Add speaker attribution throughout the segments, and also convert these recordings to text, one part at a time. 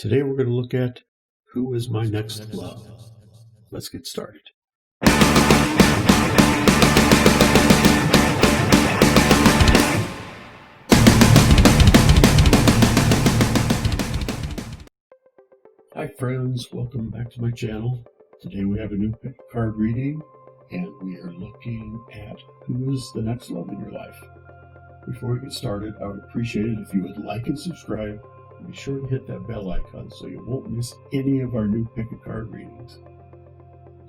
Speaker 1: Today we're going to look at Who is My Next Love? Let's get started. Hi friends, welcome back to my channel. Today we have a new card reading and we are looking at who is the next love in your life. Before we get started, I would appreciate it if you would like and subscribe. Be sure to hit that bell icon so you won't miss any of our new pick a card readings.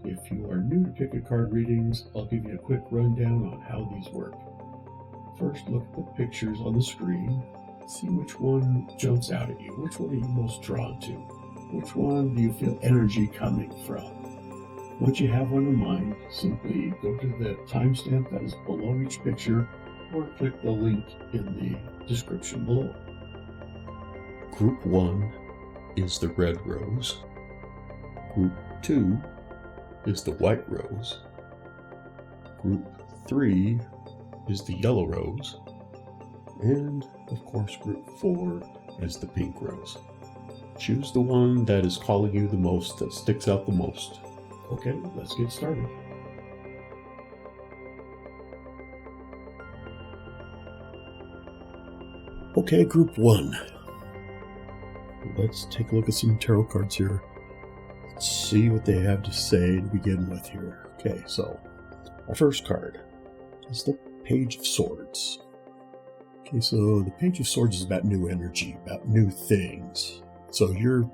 Speaker 1: If you are new to pick a card readings, I'll give you a quick rundown on how these work. First, look at the pictures on the screen. See which one jumps out at you. Which one are you most drawn to? Which one do you feel energy coming from? Once you have one in mind, simply go to the timestamp that is below each picture or click the link in the description below. Group 1 is the red rose. Group 2 is the white rose. Group 3 is the yellow rose. And, of course, Group 4 is the pink rose. Choose the one that is calling you the most, that sticks out the most. Okay, let's get started. Okay, Group 1. Let's take a look at some tarot cards here. Let's see what they have to say to begin with here. Okay, so our first card is the Page of Swords. Okay, so the Page of Swords is about new energy, about new things. So you're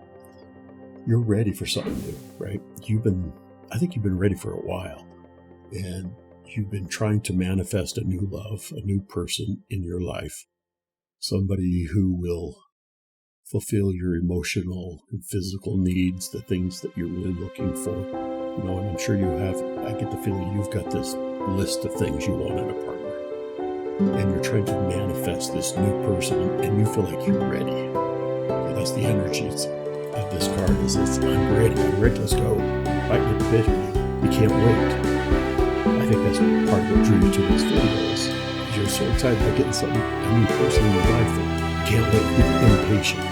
Speaker 1: ready for something new, right? I think you've been ready for a while, and you've been trying to manifest a new love, a new person in your life, somebody who will fulfill your emotional and physical needs, the things that you're really looking for. You know, and I'm sure you have, I get the feeling you've got this list of things you want in a partner. And you're trying to manifest this new person, and you feel like you're ready. Okay, that's the energies of this card, is I'm ready, let's go. Fighting at the bit here. You can't wait. I think that's part of what drew you to these videos. You're so excited about getting a new person in your life, and you can't wait, you're impatient.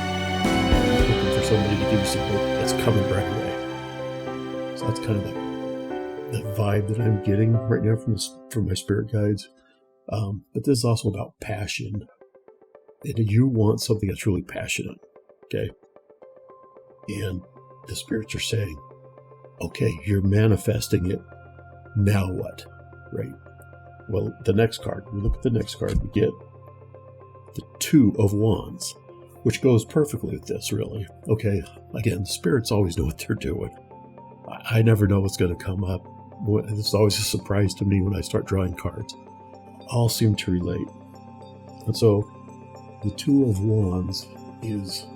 Speaker 1: Looking for somebody to give you support that's coming right away. So that's kind of the vibe that I'm getting right now from my spirit guides. But this is also about passion. And you want something that's really passionate, okay? And the spirits are saying, okay, you're manifesting it. Now what, right? Well, the next card, we look at the next card, we get the Two of Wands, which goes perfectly with this, really. Okay, again, spirits always know what they're doing. I never know what's going to come up. It's always a surprise to me when I start drawing cards. All seem to relate. And so, the Two of Wands is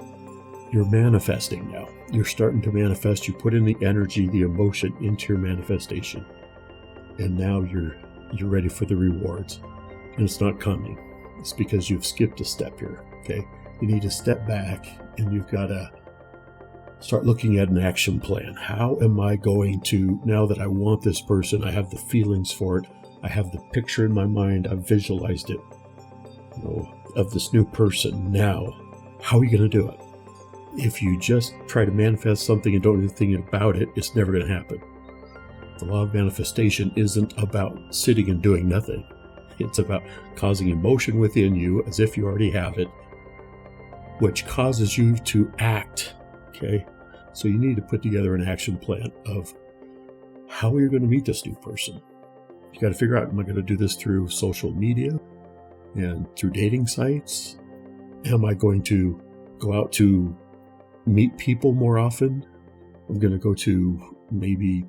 Speaker 1: you're manifesting now. You're starting to manifest. You put in the energy, the emotion into your manifestation. And now you're ready for the rewards. And it's not coming. It's because you've skipped a step here, okay? You need to step back, and you've got to start looking at an action plan. How am I going to, now that I want this person, I have the feelings for it, I have the picture in my mind, I've visualized it, you know, of this new person. Now, how are you going to do it? If you just try to manifest something and don't do anything about it, it's never going to happen. The law of manifestation isn't about sitting and doing nothing. It's about causing emotion within you as if you already have it, which causes you to act, okay? So you need to put together an action plan of how are you going to meet this new person? You got to figure out, am I going to do this through social media and through dating sites? Am I going to go out to meet people more often? I'm going to go to maybe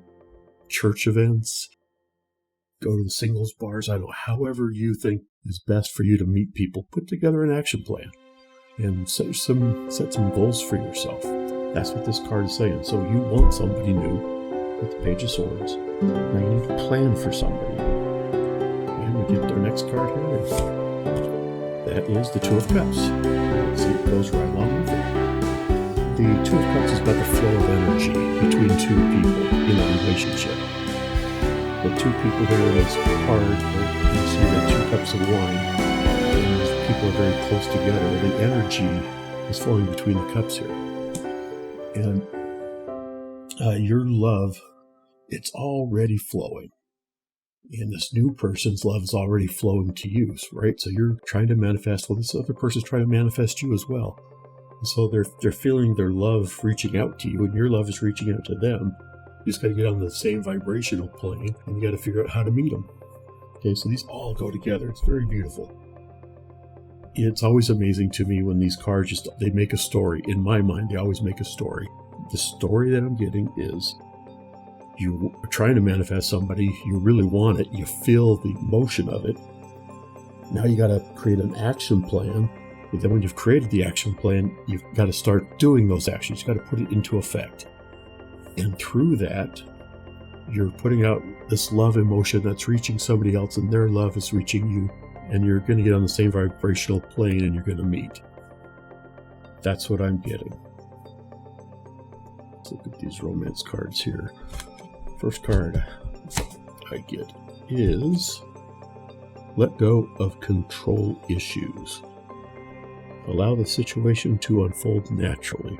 Speaker 1: church events, go to the singles bars. I don't know, however you think is best for you to meet people. Put together an action plan and set some goals for yourself. That's what this card is saying. So you want somebody new with the Page of Swords. Now you need to plan for somebody. And we get our next card here. That is the Two of Cups. See, it goes right along with it. The Two of Cups is about the flow of energy between two people in a relationship. The two people here in this card, you see the two cups of wine, and these people are very close together. The energy is flowing between the cups here. And your love, it's already flowing. And this new person's love is already flowing to you, right? So you're trying to manifest, well, this other person's trying to manifest you as well. And so they're feeling their love reaching out to you, and your love is reaching out to them. You just got to get on the same vibrational plane, and you got to figure out how to meet them. Okay, so these all go together. It's very beautiful. It's always amazing to me when these cards they make a story. In my mind, they always make a story. The story that I'm getting is you are trying to manifest somebody, you really want it, you feel the emotion of it. Now you got to create an action plan. But then when you've created the action plan, you've got to start doing those actions. You've got to put it into effect. And through that, you're putting out this love emotion that's reaching somebody else, and their love is reaching you. And you're going to get on the same vibrational plane, and you're going to meet. That's what I'm getting. Let's look at these romance cards here. First card I get is let go of control issues. Allow the situation to unfold naturally.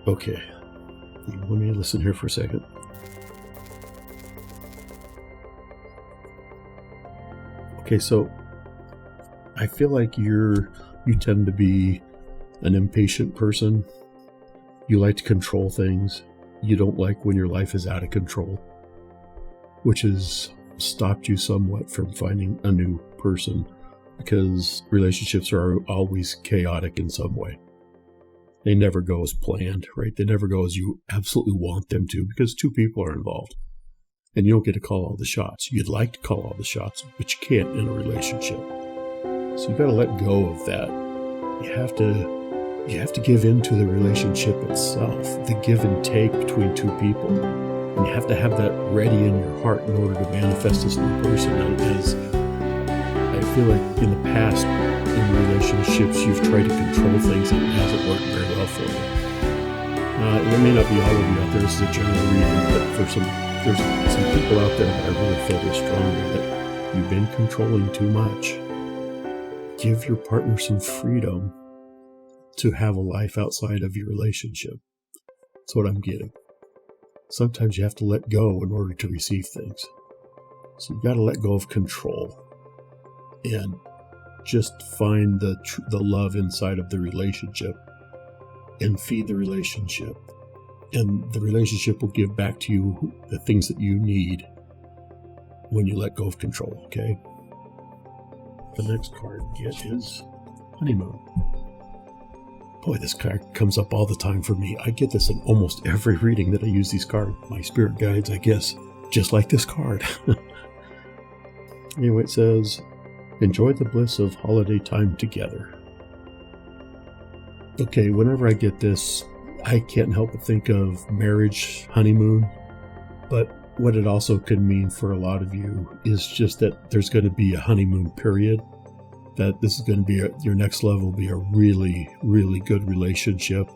Speaker 1: Okay, let me listen here for a second. Okay, so I feel like you tend to be an impatient person. You like to control things. You don't like when your life is out of control, which has stopped you somewhat from finding a new person, because relationships are always chaotic in some way. They never go as planned, right? They never go as you absolutely want them to, because two people are involved. And you don't get to call all the shots. You'd like to call all the shots, but you can't in a relationship. So you got to let go of that. You have to give in to the relationship itself, the give and take between two people. And you have to have that ready in your heart in order to manifest this new person. And as I feel like in the past, in relationships, you've tried to control things and it hasn't worked very well for you. It may not be all of you out there. This is a general reading, but there's some people out there that I really feel this strongly that you've been controlling too much. Give your partner some freedom to have a life outside of your relationship. That's what I'm getting. Sometimes you have to let go in order to receive things. So you've got to let go of control and just find the love inside of the relationship and feed the relationship. And the relationship will give back to you the things that you need when you let go of control, okay? The next card I get is Honeymoon. Boy, this card comes up all the time for me. I get this in almost every reading that I use these cards. My spirit guides, I guess, just like this card. Anyway, it says, enjoy the bliss of holiday time together. Okay, whenever I get this, I can't help but think of marriage, honeymoon. But what it also could mean for a lot of you is just that there's going to be a honeymoon period. That this is going to be your next level will be a really, really good relationship.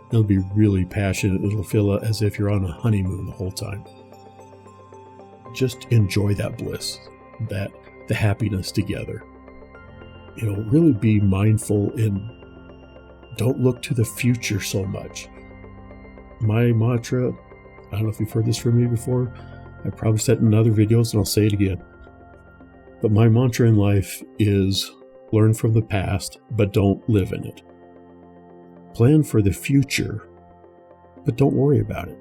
Speaker 1: It'll be really passionate. It'll feel as if you're on a honeymoon the whole time. Just enjoy that bliss, the happiness together. Really be mindful and don't look to the future so much. My mantra, I don't know if you've heard this from me before. I probably said it in other videos and I'll say it again. But my mantra in life is learn from the past, but don't live in it. Plan for the future, but don't worry about it.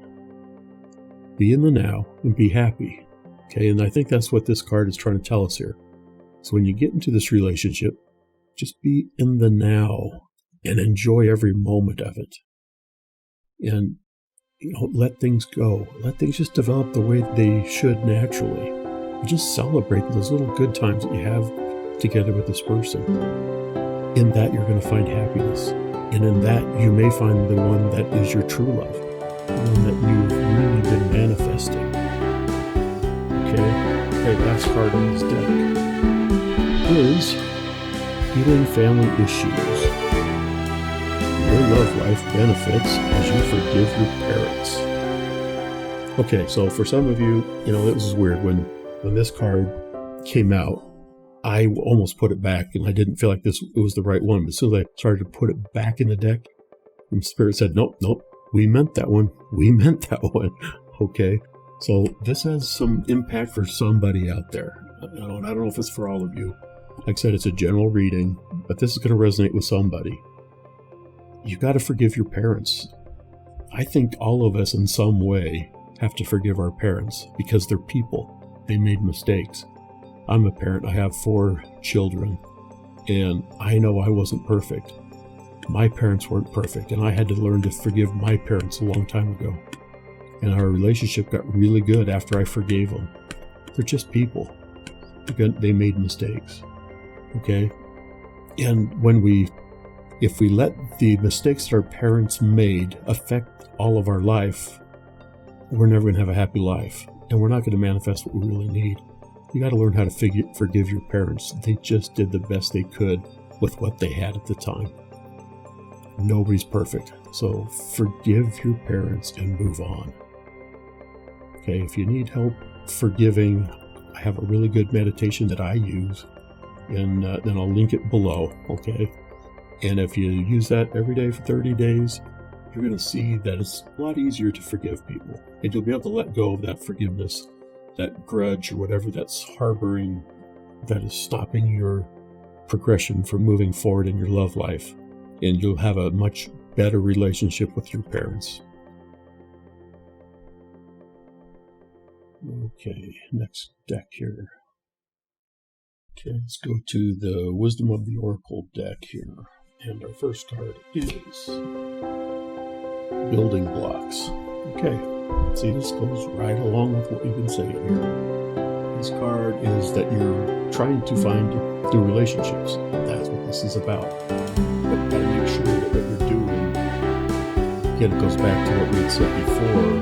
Speaker 1: Be in the now and be happy. Okay, and I think that's what this card is trying to tell us here. So when you get into this relationship, just be in the now and enjoy every moment of it. And let things go. Let things just develop the way they should naturally. Just celebrate those little good times that you have together with this person. In that, you're going to find happiness. And in that, you may find the one that is your true love, the one that you've really been manifesting. Okay, last card on this deck is Healing Family Issues. Your love life benefits as you forgive your parents. Okay, so for some of you, this is weird. When this card came out, I almost put it back, and I didn't feel like it was the right one. But as soon as I started to put it back in the deck, And Spirit said, nope, we meant that one. We meant that one. Okay. So this has some impact for somebody out there. I don't know if it's for all of you. Like I said, it's a general reading, but this is going to resonate with somebody. You got to forgive your parents. I think all of us in some way have to forgive our parents because they're people. They made mistakes. I'm a parent. I have 4 children, and I know I wasn't perfect. My parents weren't perfect, and I had to learn to forgive my parents a long time ago. And our relationship got really good after I forgave them. They're just people. They made mistakes. Okay? And if we let the mistakes that our parents made affect all of our life, we're never going to have a happy life. And we're not going to manifest what we really need. You got to learn how to forgive your parents. They just did the best they could with what they had at the time. Nobody's perfect. So forgive your parents and move on. Okay, if you need help forgiving, I have a really good meditation that I use, and then I'll link it below, okay? And if you use that every day for 30 days, you're going to see that it's a lot easier to forgive people. And you'll be able to let go of that forgiveness, that grudge or whatever that's harboring, that is stopping your progression from moving forward in your love life. And you'll have a much better relationship with your parents. Okay, next deck here. Okay, let's go to the Wisdom of the Oracle deck here. And our first card is Building Blocks. Okay, see, this goes right along with what we've been saying here. This card is that you're trying to find new relationships. That's what this is about. But gotta make sure that what you're doing, again, it goes back to what we had said before,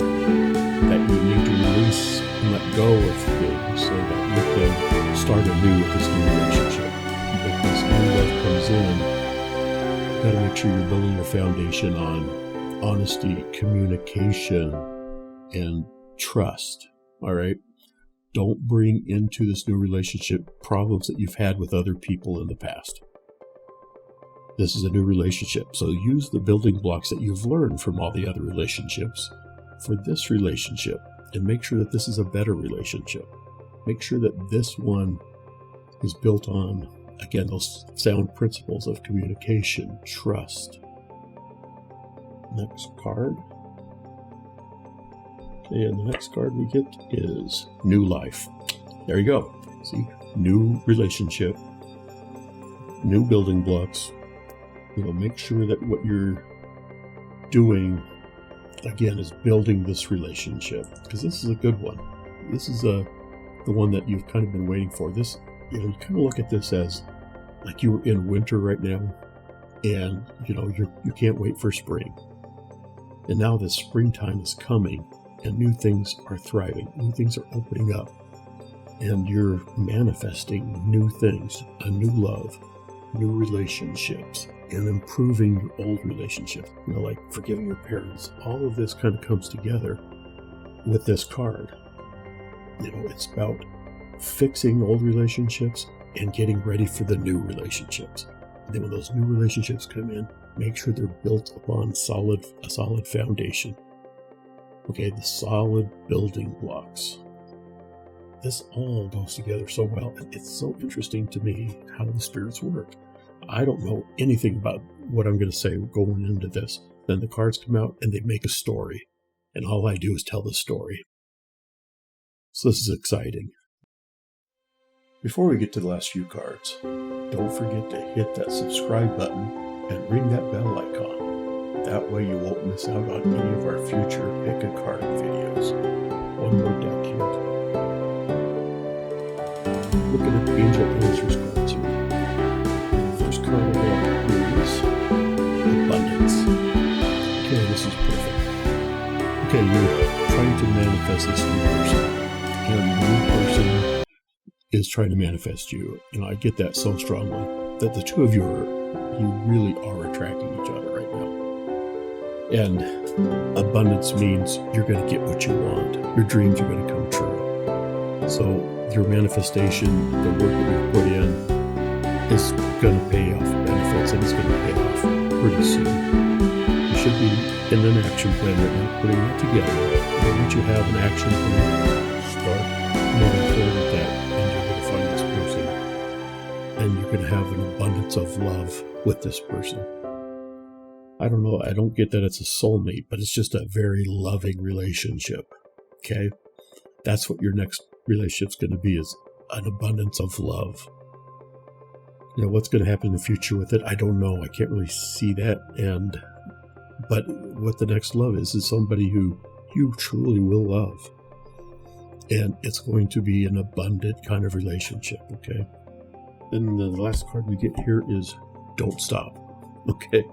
Speaker 1: that you need to release and let go of things so that you can start anew with this new relationship. When this new love comes in, you got to make sure you're building your foundation on honesty, communication, and trust. All right? Don't bring into this new relationship problems that you've had with other people in the past. This is a new relationship, so use the building blocks that you've learned from all the other relationships for this relationship, and make sure that this is a better relationship. Make sure that this one is built on, again, those sound principles of communication, trust. Next card. Okay, and the next card we get is New Life. There you go. See, new relationship, new building blocks. Make sure that what you're doing, again, is building this relationship, because this is a good one. This is the one that you've kind of been waiting for. This, you kind of look at this as like you were in winter right now, and you can't wait for spring. And now the springtime is coming, and new things are thriving, new things are opening up, and you're manifesting new things, a new love, new relationships, and improving your old relationships, like forgiving your parents. All of this kind of comes together with this card. It's about fixing old relationships and getting ready for the new relationships. And then when those new relationships come in, make sure they're built upon a solid foundation. Okay, the solid building blocks. This all goes together so well. It's so interesting to me how the spirits work. I don't know anything about what I'm going to say going into this. Then the cards come out and they make a story. And all I do is tell the story. So this is exciting. Before we get to the last few cards, don't forget to hit that subscribe button and ring that bell icon. That way you won't miss out on any of our future Pick a Card videos. One more deck here. Looking at the Angel Answers cards here. The first card I have is Abundance. Okay, this is perfect. Okay, you're trying to manifest this new person. And the new person is trying to manifest you. I get that so strongly that the two of you really are attracting each other right now. And abundance means you're going to get what you want. Your dreams are going to come true. So your manifestation, the work that you've put in, is going to pay off benefits, and it's going to pay off pretty soon. should be in an action plan right now, putting that together. And once you have an action plan, start moving forward with that, and you're going to find this person. And you're going to have an abundance of love with this person. I don't know, I don't get that it's a soulmate, but it's just a very loving relationship. Okay? That's what your next relationship's going to be, is an abundance of love. You know, what's going to happen in the future with it, I don't know. I can't really see that. But what the next love is somebody who you truly will love. And it's going to be an abundant kind of relationship, okay? Then the last card we get here is Don't Stop, okay?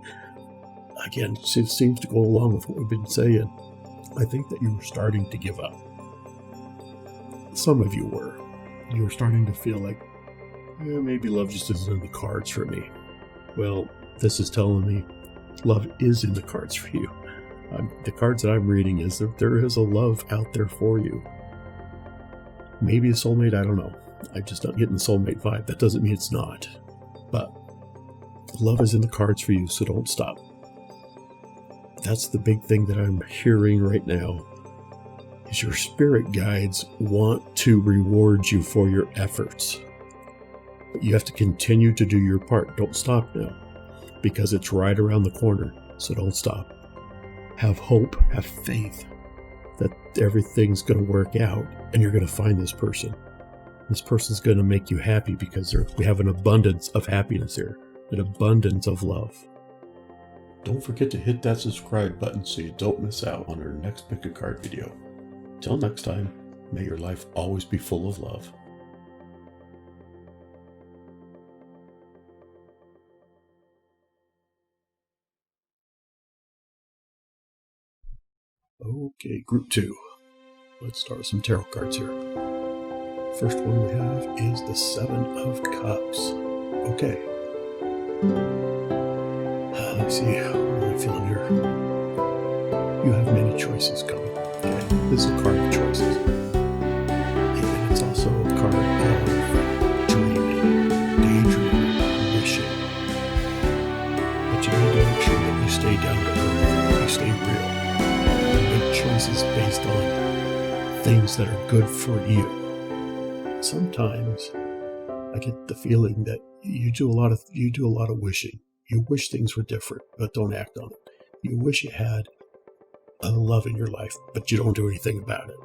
Speaker 1: Again, it seems to go along with what we've been saying. I think that you were starting to give up. Some of you were. You were starting to feel like, maybe love just isn't in the cards for me. Well, this is telling me love is in the cards for you. The cards that I'm reading is that there is a love out there for you. Maybe a soulmate, I don't know. I'm just not getting the soulmate vibe. That doesn't mean it's not. But love is in the cards for you, so don't stop. That's the big thing that I'm hearing right now, is your spirit guides want to reward you for your efforts. But you have to continue to do your part. Don't stop now, because it's right around the corner, so don't stop. Have hope, have faith that everything's going to work out, and you're going to find this person. This person's going to make you happy, because we have an abundance of happiness here, an abundance of love. Don't forget to hit that subscribe button so you don't miss out on our next pick a card video. Till next time, may your life always be full of love. Okay, group 2. Let's start with some tarot cards here. First one we have is the 7 of Cups. Okay. Let's see, what am I feeling here? You have many choices coming. Okay, this is a card of choices. And it's also a card of dreaming, daydreaming, wishing. But you need to make sure that you stay down to earth, you stay real. You make choices based on things that are good for you. Sometimes I get the feeling that you do a lot of wishing. You wish things were different, but don't act on it. You wish you had a love in your life, but you don't do anything about it.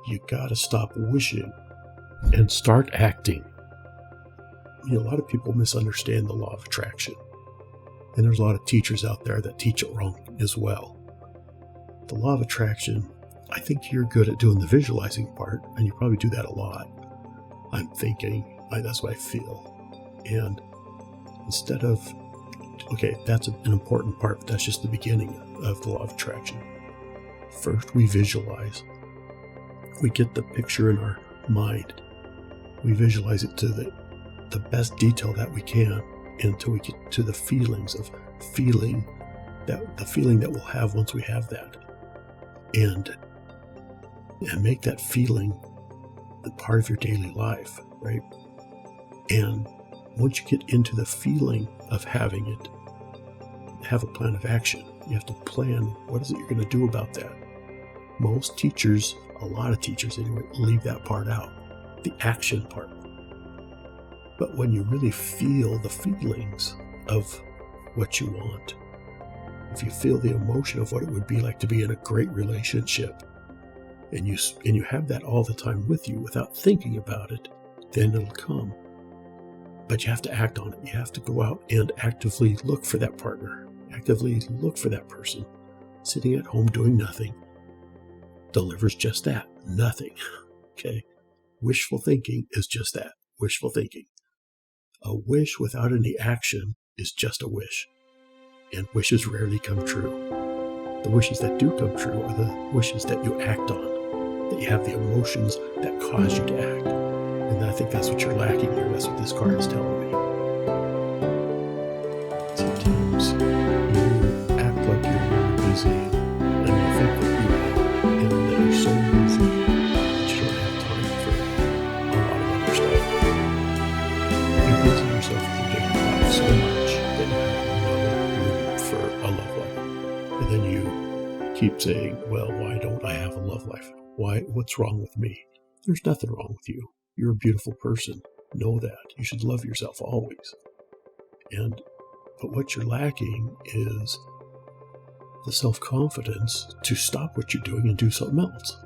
Speaker 1: You gotta stop wishing and start acting. You know, a lot of people misunderstand the law of attraction. And there's a lot of teachers out there that teach it wrong as well. The law of attraction, I think you're good at doing the visualizing part, and you probably do that a lot. I'm thinking, that's what I feel. And instead of, okay, that's an important part, but that's just the beginning of the law of attraction. First, we visualize. We get the picture in our mind. We visualize it to the best detail that we can until we get to the feelings of feeling, the feeling that we'll have once we have that. And make that feeling a part of your daily life, right? And once you get into the feeling of having it, have a plan of action. You have to plan, what is it you're going to do about that? Most teachers, a lot of teachers anyway, leave that part out, the action part. But when you really feel the feelings of what you want, if you feel the emotion of what it would be like to be in a great relationship, and you have that all the time with you without thinking about it, then it'll come. But you have to act on it. You have to go out and actively look for that partner, actively look for that person. Sitting at home doing nothing delivers just that, nothing. Okay? Wishful thinking is just that, wishful thinking. A wish without any action is just a wish. And wishes rarely come true. The wishes that do come true are the wishes that you act on, that you have the emotions that cause you to act. And I think that's what you're lacking here. That's what this card is telling me. Sometimes you act like you're really busy, and you think that you are, and that you're so busy that you don't have time for a lot of other stuff. You busy yourself with your daily life so much that you have no room for a love like keep saying, well, why don't I have a love life? What's wrong with me? There's nothing wrong with you. You're a beautiful person. Know that. You should love yourself always. But what you're lacking is the self-confidence to stop what you're doing and do something else.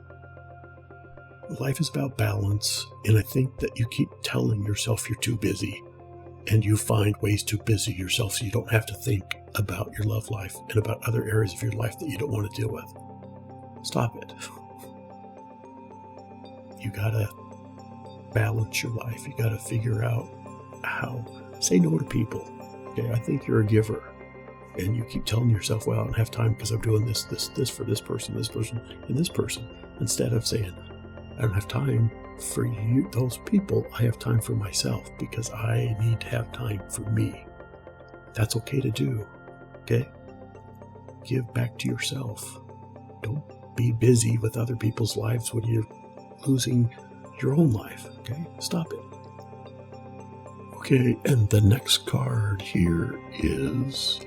Speaker 1: Life is about balance, and I think that you keep telling yourself you're too busy, and you find ways to busy yourself so you don't have to think about your love life and about other areas of your life that you don't want to deal with. Stop it. You gotta balance your life. You gotta figure out how. Say no to people. Okay, I think you're a giver, and you keep telling yourself, well, I don't have time because I'm doing this for this person, and this person, instead of saying, I don't have time for you, those people. I have time for myself because I need to have time for me. That's okay to do. Okay? Give back to yourself. Don't be busy with other people's lives when you're losing your own life. Okay? Stop it. Okay, and the next card here is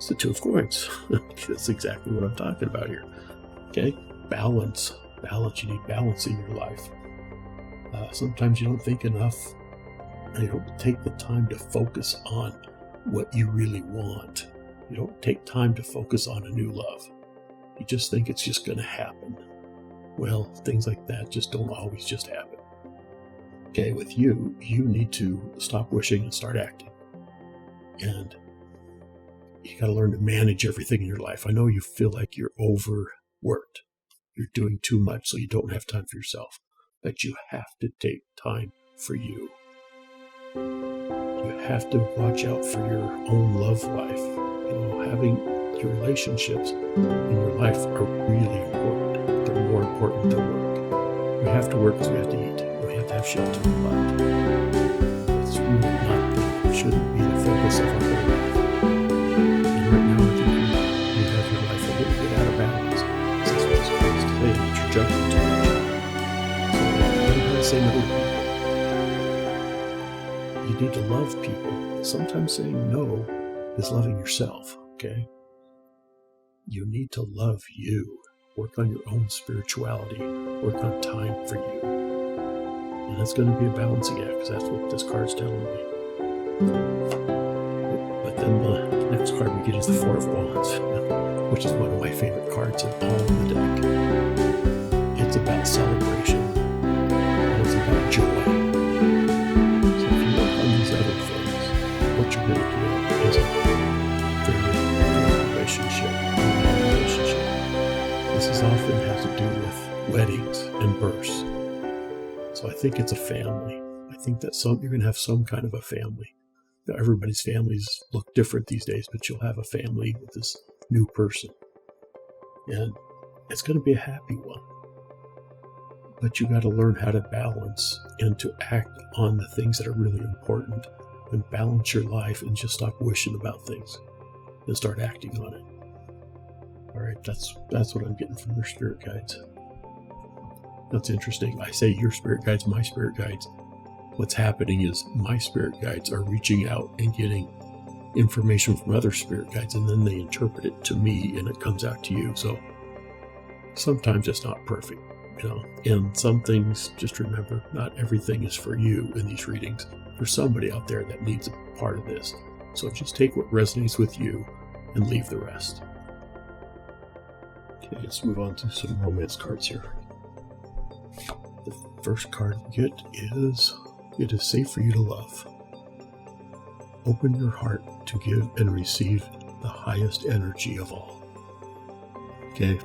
Speaker 1: the Two of Coins. That's exactly what I'm talking about here. Okay? Balance. You need balance in your life. Sometimes you don't think enough. You don't take the time to focus on what you really want. You don't take time to focus on a new love. You just think it's just going to happen. Well, things like that just don't always just happen. Okay, with you need to stop wishing and start acting. And you got to learn to manage everything in your life. I know you feel like you're overworked. You're doing too much, so you don't have time for yourself. But you have to take time for you. You have to watch out for your own love life. Having your relationships in your life are really important. They're more important than work. We have to work because we have to eat. We have to have shelter. But it's really shouldn't be the focus of our whole life. And right now, I think you have your life a little bit out of balance. That's what it's supposed to say, that you're jumping too much. So learn how to say no to people. You need to love people. Sometimes saying no is loving yourself, okay? You need to love you. Work on your own spirituality. Work on time for you. And that's going to be a balancing act, because that's what this card's telling me. But then the next card we get is the Four of Wands, which is one of my favorite cards in all of the deck. It's about celebration. And it's about joy. So if you work on these other things, what you're going to get is a very good relationship. This often has to do with weddings and births. So I think it's a family. I think that you're going to have some kind of a family. Now, everybody's families look different these days, but you'll have a family with this new person. And it's going to be a happy one. But you got to learn how to balance and to act on the things that are really important, and balance your life and just stop wishing about things and start acting on it. All right, that's what I'm getting from your spirit guides. That's interesting. I say your spirit guides, my spirit guides. What's happening is my spirit guides are reaching out and getting information from other spirit guides, and then they interpret it to me and it comes out to you. So sometimes it's not perfect, and some things, just remember, not everything is for you in these readings. There's somebody out there that needs a part of this. So just take what resonates with you and leave the rest. Okay, let's move on to some romance cards here. The first card we get is, it is safe for you to love. Open your heart to give and receive the highest energy of all. Okay,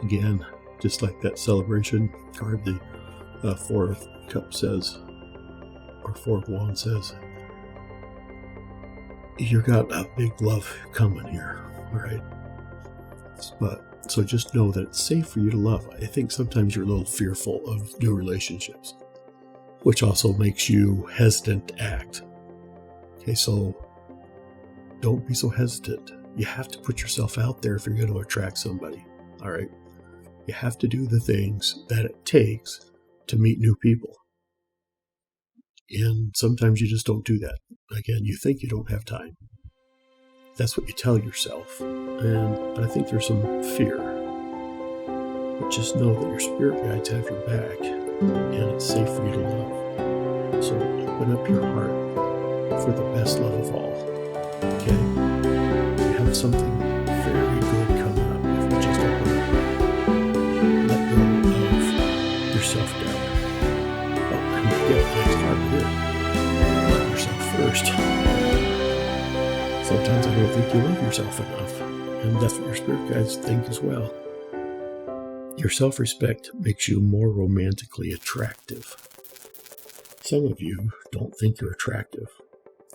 Speaker 1: again, just like that celebration card, the Four of Cups says, or Four of Wands says, you got a big love coming here, all right? So just know that it's safe for you to love. I think sometimes you're a little fearful of new relationships, which also makes you hesitant to act. Okay, so don't be so hesitant. You have to put yourself out there if you're going to attract somebody, all right? You have to do the things that it takes to meet new people. And sometimes you just don't do that. Again, you think you don't have time. That's what you tell yourself. But I think there's some fear. But just know that your spirit guides have your back, and it's safe for you to love. So open up your heart for the best love of all. Okay? You have something very good coming up if you just open up. Let go of your self-doubt. Oh, and get the next card here. Love yourself first. Sometimes I don't think you love yourself enough, and that's what your spirit guides think as well. Your self-respect makes you more romantically attractive. Some of you don't think you're attractive,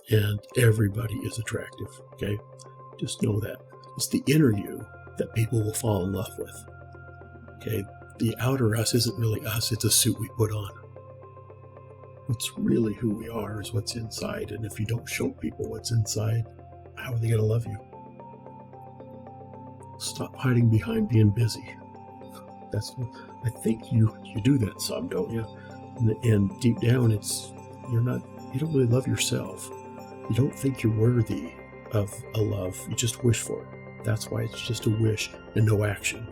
Speaker 1: and everybody is attractive, okay? Just know that. It's the inner you that people will fall in love with, okay? The outer us isn't really us, it's a suit we put on. What's really who we are is what's inside, and if you don't show people what's inside, how are they going to love you? Stop hiding behind being busy. I think you do that some, don't you? And deep down, you don't really love yourself. You don't think you're worthy of a love. You just wish for it. That's why it's just a wish and no action.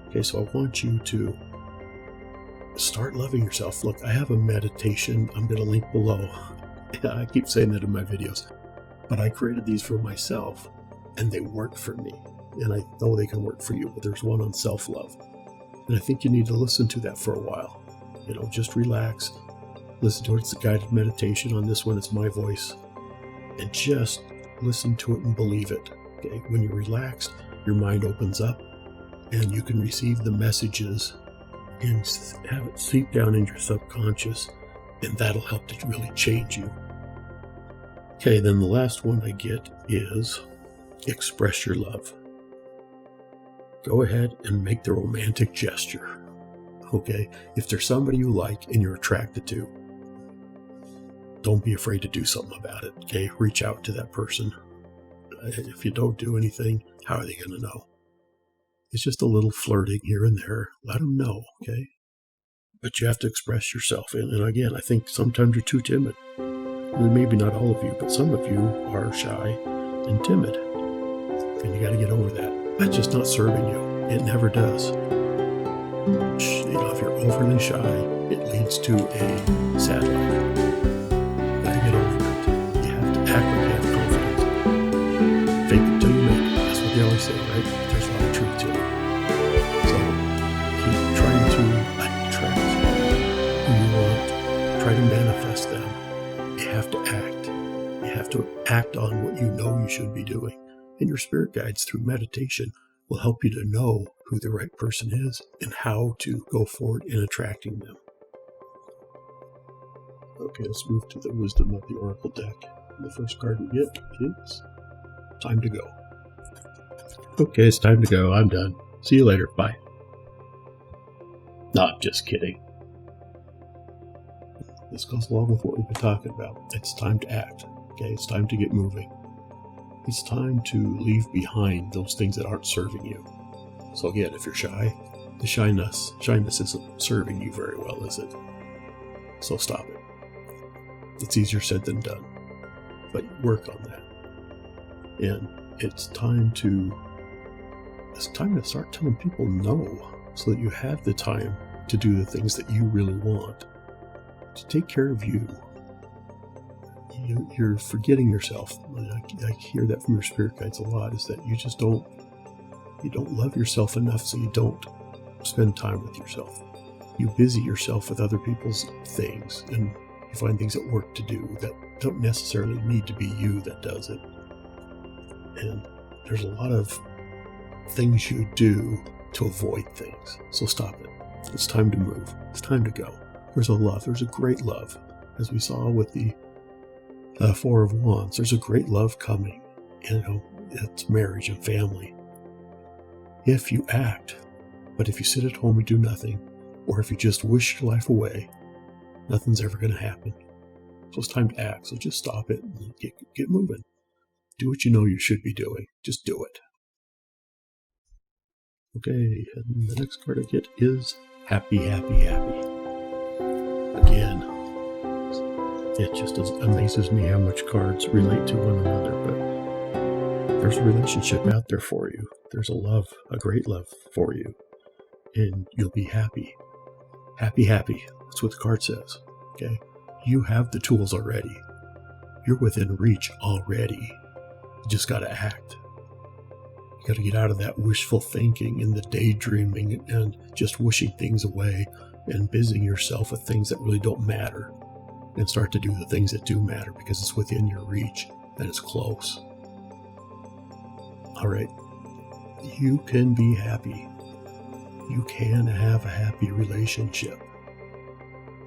Speaker 1: Okay, so I want you to start loving yourself. Look, I have a meditation I'm going to link below. I keep saying that in my videos. But I created these for myself, and they work for me. And I know they can work for you, but there's one on self-love. And I think you need to listen to that for a while. Just relax. Listen to it. It's a guided meditation. On this one, it's my voice. And just listen to it and believe it. Okay? When you're relaxed, your mind opens up, and you can receive the messages and have it seep down in your subconscious, and that'll help to really change you. Okay, then the last one I get is express your love. Go ahead and make the romantic gesture. Okay, if there's somebody you like and you're attracted to, don't be afraid to do something about it. Okay, reach out to that person. If you don't do anything, how are they going to know? It's just a little flirting here and there. Let them know, okay? But you have to express yourself. And again, I think sometimes you're too timid. Maybe not all of you, but some of you are shy and timid. And you got to get over that. That's just not serving you. It never does. If you're overly shy, it leads to a sad life. You got to get over it. You have to act like you have confidence. Fake it till you make it. That's what they always say, right? There's a lot of truth to it. So keep trying to attract who you want. Try to manifest them. You have to act. You have to act on what you know you should be doing. And your spirit guides through meditation will help you to know who the right person is and how to go forward in attracting them. Okay, let's move to the wisdom of the Oracle deck. The first card we get is time to go. Okay, it's time to go. I'm done. See you later. Bye. No, I'm just kidding. This goes along with what we've been talking about. It's time to act. Okay, it's time to get moving. It's time to leave behind those things that aren't serving you. So again, if you're shy, the shyness isn't serving you very well, is it? So stop it. It's easier said than done, but work on that. And it's time to start telling people no, so that you have the time to do the things that you really want, to take care of you. You're forgetting yourself. I hear that from your spirit guides a lot, is that you don't love yourself enough, so you don't spend time with yourself. You busy yourself with other people's things, and you find things at work to do that don't necessarily need to be you that does it. And there's a lot of things you do to avoid things. So stop it. It's time to move. It's time to go. There's a love. There's a great love. As we saw with the Four of Wands, there's a great love coming. It's marriage and family. If you act, but if you sit at home and do nothing, or if you just wish your life away, nothing's ever going to happen. So it's time to act. So just stop it and get moving. Do what you know you should be doing. Just do it. Okay, and the next card I get is Happy, Happy, Happy. Again, it just amazes me how much cards relate to one another, but There's a relationship out there for you. There's a love, a great love for you. And you'll be happy. Happy, happy. That's what the card says. Okay? You have the tools already. You're within reach already. You just got to act. You got to get out of that wishful thinking and the daydreaming and just wishing things away and busying yourself with things that really don't matter, and start to do the things that do matter because it's within your reach and it's close. All right. You can be happy. You can have a happy relationship.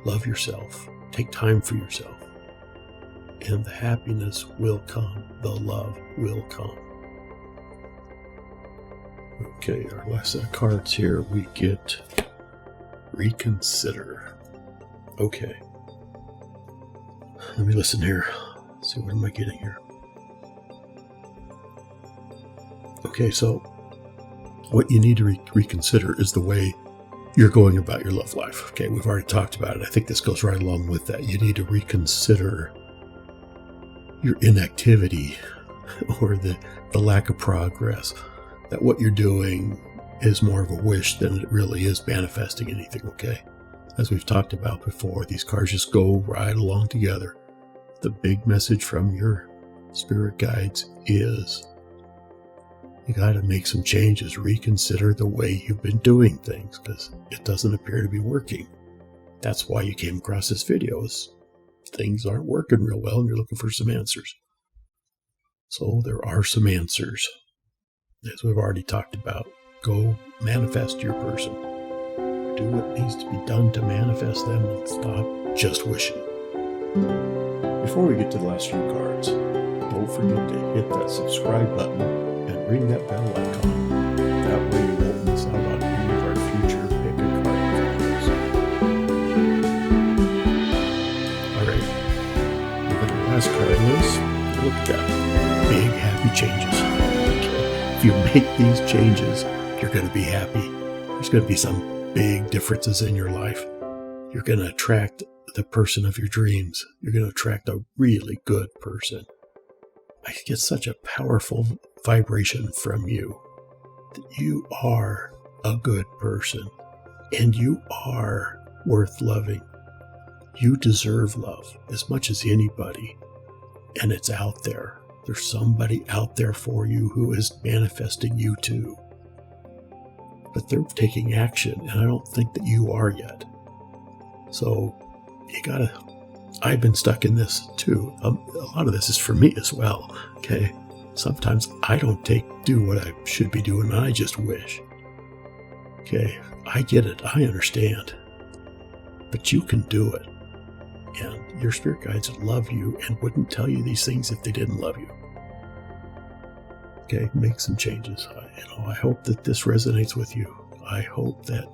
Speaker 1: Love yourself. Take time for yourself. And the happiness will come. The love will come. Okay, our last set of cards here, we get reconsider. Okay. Let me listen here. Let's see, what am I getting here? Okay, so what you need to reconsider is the way you're going about your love life. Okay, we've already talked about it. I think this goes right along with that. You need to reconsider your inactivity or the lack of progress, that what you're doing is more of a wish than it really is manifesting anything, okay? As we've talked about before, these cards just go right along together. The big message from your spirit guides is you got to make some changes, reconsider the way you've been doing things because it doesn't appear to be working. That's why you came across this video, is things aren't working real well and you're looking for some answers. So there are some answers. As we've already talked about, go manifest your person. Do what needs to be done to manifest them and stop just wishing. Before we get to the last few cards, don't forget to hit that subscribe button and ring that bell icon. That way you won't miss out on any of our future pick a card videos. Alright, and then the last card is, look at that, big happy changes. Okay. If you make these changes, you're going to be happy. There's going to be some big differences in your life. You're going to attract the person of your dreams. You're going to attract a really good person. I get such a powerful vibration from you that you are a good person and you are worth loving. You deserve love as much as anybody, and it's out there. There's somebody out there for you who is manifesting you too. But they're taking action, and I don't think that you are yet. So I've been stuck in this too. A lot of this is for me as well, okay? Sometimes I don't do what I should be doing, and I just wish. Okay, I get it, I understand. But you can do it. And your spirit guides love you and wouldn't tell you these things if they didn't love you. Okay, make some changes. I hope that this resonates with you. I hope that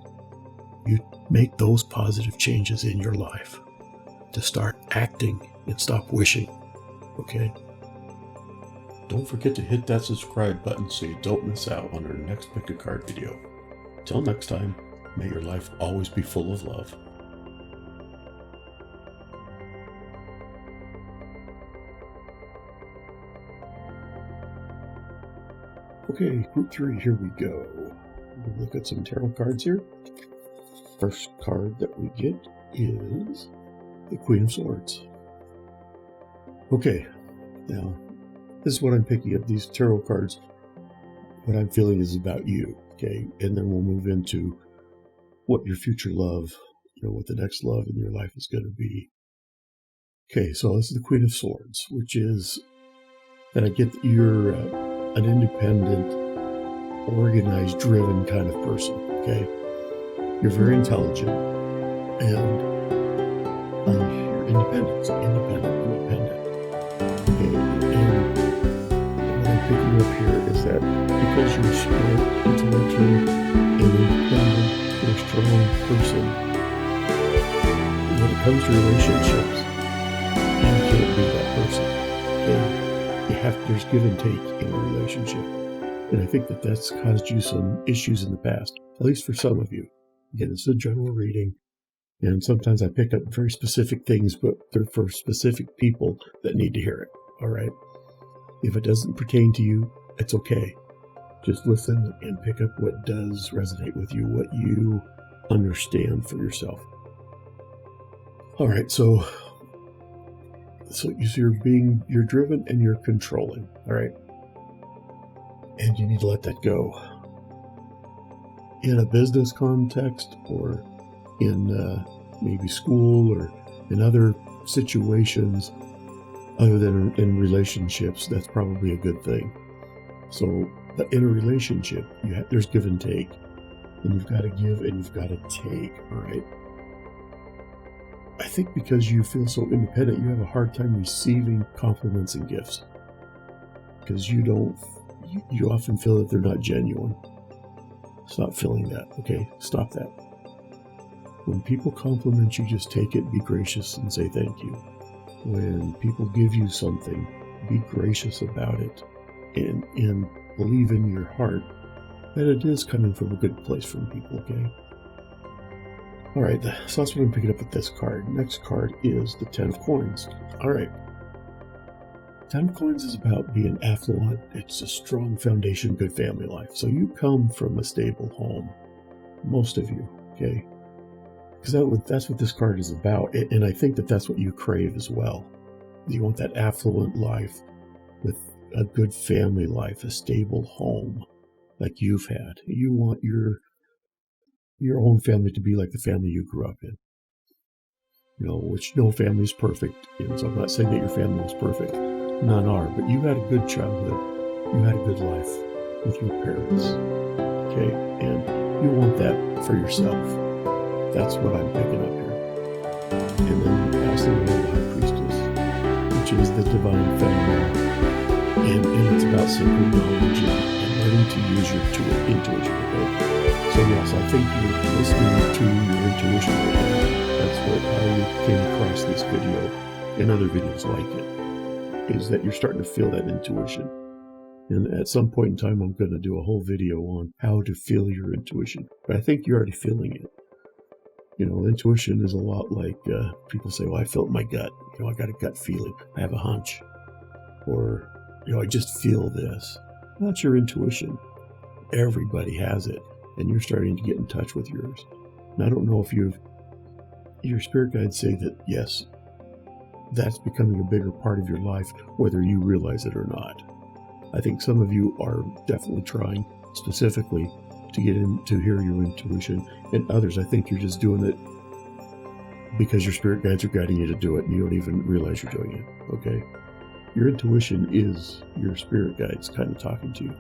Speaker 1: you make those positive changes in your life to start acting and stop wishing. Okay? Don't forget to hit that subscribe button so you don't miss out on our next pick a card video. Till next time, may your life always be full of love. Okay, group 3, here we go. We'll look at some tarot cards here. First card that we get is the Queen of Swords. Okay, now this is what I'm picking up, these tarot cards. What I'm feeling is about you, okay? And then we'll move into what your future love, what the next love in your life is going to be. Okay, so this is the Queen of Swords, which is that I get that you're an independent, organized, driven kind of person, okay? You're very intelligent, and you're independent, okay? And what I'm picking up here is that because you're smart, intellectual, and independent, you're a strong person, when it comes to relationships, you can't be that person, okay? There's give and take in a relationship. And I think that that's caused you some issues in the past, at least for some of you. Again, it's a general reading, and sometimes I pick up very specific things, but they're for specific people that need to hear it, all right? If it doesn't pertain to you, It's okay. Just listen and pick up what does resonate with you, what you understand for yourself. All right, so you're driven and you're controlling, all right? And you need to let that go. In a business context or in maybe school or in other situations other than in relationships, that's probably a good thing. So, but in a relationship, there's give and take. And you've got to give and you've got to take, all right? I think because you feel so independent, you have a hard time receiving compliments and gifts. Because you often feel that they're not genuine. Stop feeling that, okay? Stop that. When people compliment you, just take it, be gracious, and say thank you. When people give you something, be gracious about it. And believe in your heart that it is coming from a good place from people, okay? All right, so that's what I'm picking up with this card. Next card is the 10 of Coins. All right. 10 of Coins is about being affluent. It's a strong foundation, good family life. So you come from a stable home, most of you, okay? Because that's what this card is about. And I think that that's what you crave as well. You want that affluent life with a good family life, a stable home like you've had. You want your own family to be like the family you grew up in. Which no family is perfect. So I'm not saying that your family was perfect. None are. But you had a good childhood. You had a good life with your parents. Okay? And you want that for yourself. That's what I'm picking up here. And then you pass the High Priestess, which is the divine feminine. And it's about sacred knowledge and learning to use your intuition. Okay? So yes, I think you're listening to your intuition right now. That's how you came across this video and other videos like it, is that you're starting to feel that intuition. And at some point in time, I'm going to do a whole video on how to feel your intuition. But I think you're already feeling it. Intuition is a lot like people say, well, I felt my gut. I got a gut feeling. I have a hunch. Or, I just feel this. That's your intuition. Everybody has it. And you're starting to get in touch with yours. And I don't know if your spirit guides say that, yes, that's becoming a bigger part of your life, whether you realize it or not. I think some of you are definitely trying specifically to get in to hear your intuition, and others, I think you're just doing it because your spirit guides are guiding you to do it, and you don't even realize you're doing it, okay? Your intuition is your spirit guides kind of talking to you,